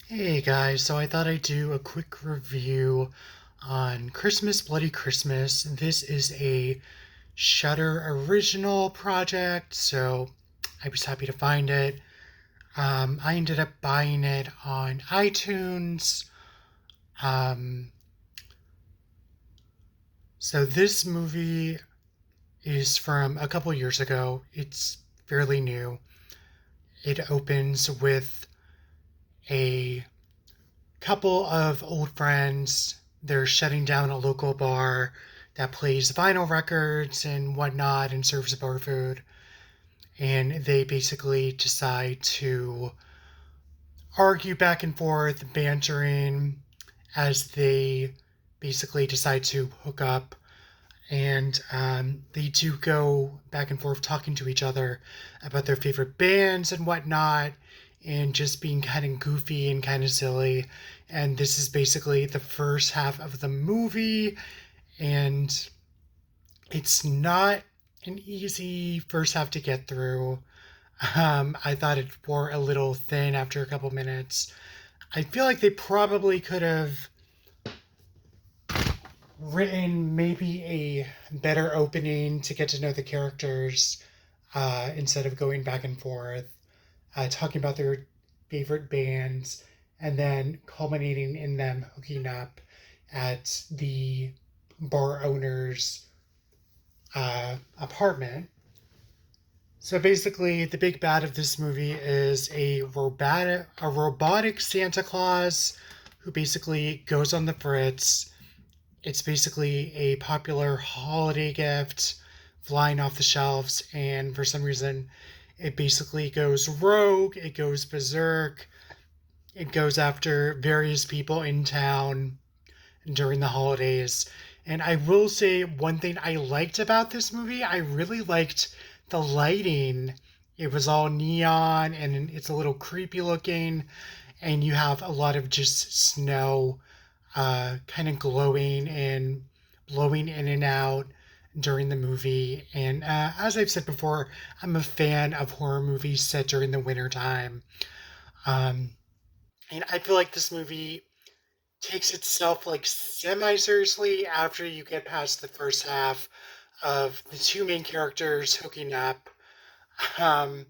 Hey guys, so I thought I'd do a quick review on Christmas Bloody Christmas. This is a Shudder original project, so I was happy to find it. I ended up buying it on iTunes. Um, so this movie is from a couple years ago. It's fairly new. It opens with a couple of old friends. They're shutting down a local bar that plays vinyl records and whatnot and serves bar food. And they basically decide to argue back and forth, bantering as they basically decide to hook up. And they do go back and forth talking to each other about their favorite bands and whatnot, and just being kind of goofy and kind of silly. And this is basically the first half of the movie, and it's not an easy first half to get through. I thought it wore a little thin after a couple minutes. I feel like they probably could have written maybe a better opening to get to know the characters instead of going back and forth, talking about their favorite bands, and then culminating in them hooking up at the bar owner's apartment. So basically, the big bad of this movie is a robotic Santa Claus who basically goes on the fritz. It's basically a popular holiday gift flying off the shelves, and for some reason, it basically goes rogue, it goes berserk, it goes after various people in town during the holidays. And I will say one thing I liked about this movie, I really liked the lighting. It was all neon and it's a little creepy looking, and you have a lot of just snow kind of glowing and blowing in and out during the movie. And as I've said before, I'm a fan of horror movies set during the winter time. Um, and I feel like this movie takes itself like semi seriously after you get past the first half of the two main characters hooking up, um,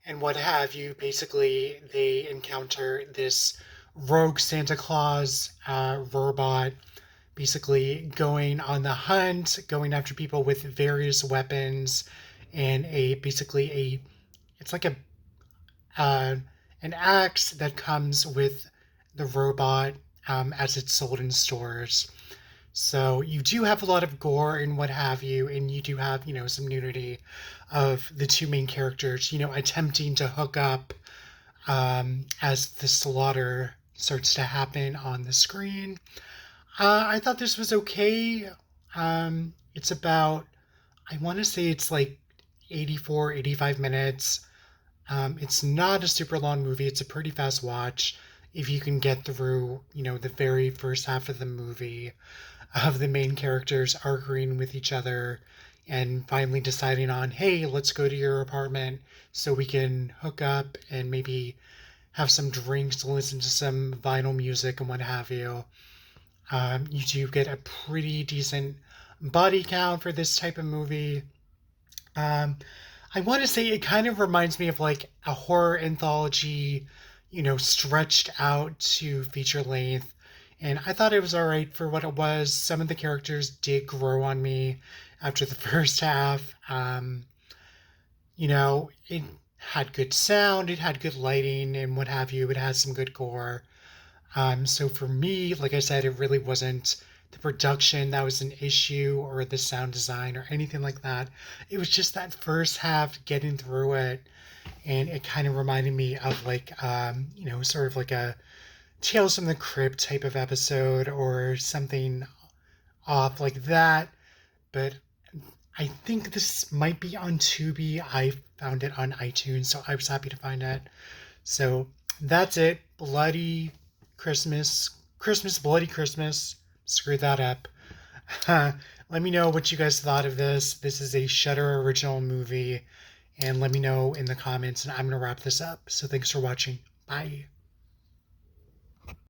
and what have you. Basically, they encounter this rogue Santa Claus robot, basically going on the hunt, going after people with various weapons, and a basically a it's like a uh, an axe that comes with the robot as it's sold in stores. So you do have a lot of gore and what have you, and you do have, some nudity of the two main characters, attempting to hook up as the slaughter starts to happen on the screen. I thought this was okay. It's about, I want to say it's like 84, 85 minutes. It's not a super long movie. It's a pretty fast watch if you can get through, the very first half of the movie of the main characters arguing with each other and finally deciding on, hey, let's go to your apartment so we can hook up and maybe have some drinks, listen to some vinyl music and what have you. You do get a pretty decent body count for this type of movie. Um, I want to say it kind of reminds me of like a horror anthology, stretched out to feature length. And I thought it was all right for what it was. Some of the characters did grow on me after the first half. It had good sound, it had good lighting, and what have you. It had some good gore. So for me, like I said, it really wasn't the production that was an issue or the sound design or anything like that. It was just that first half getting through it. And it kind of reminded me of like, sort of like a Tales from the Crypt type of episode or something off like that. But I think this might be on Tubi. I found it on iTunes, so I was happy to find it. So that's it. Bloody Christmas. Christmas, Bloody Christmas. Screw that up. Let me know what you guys thought of this. This is a Shudder original movie. And let me know in the comments, and I'm going to wrap this up. So thanks for watching. Bye.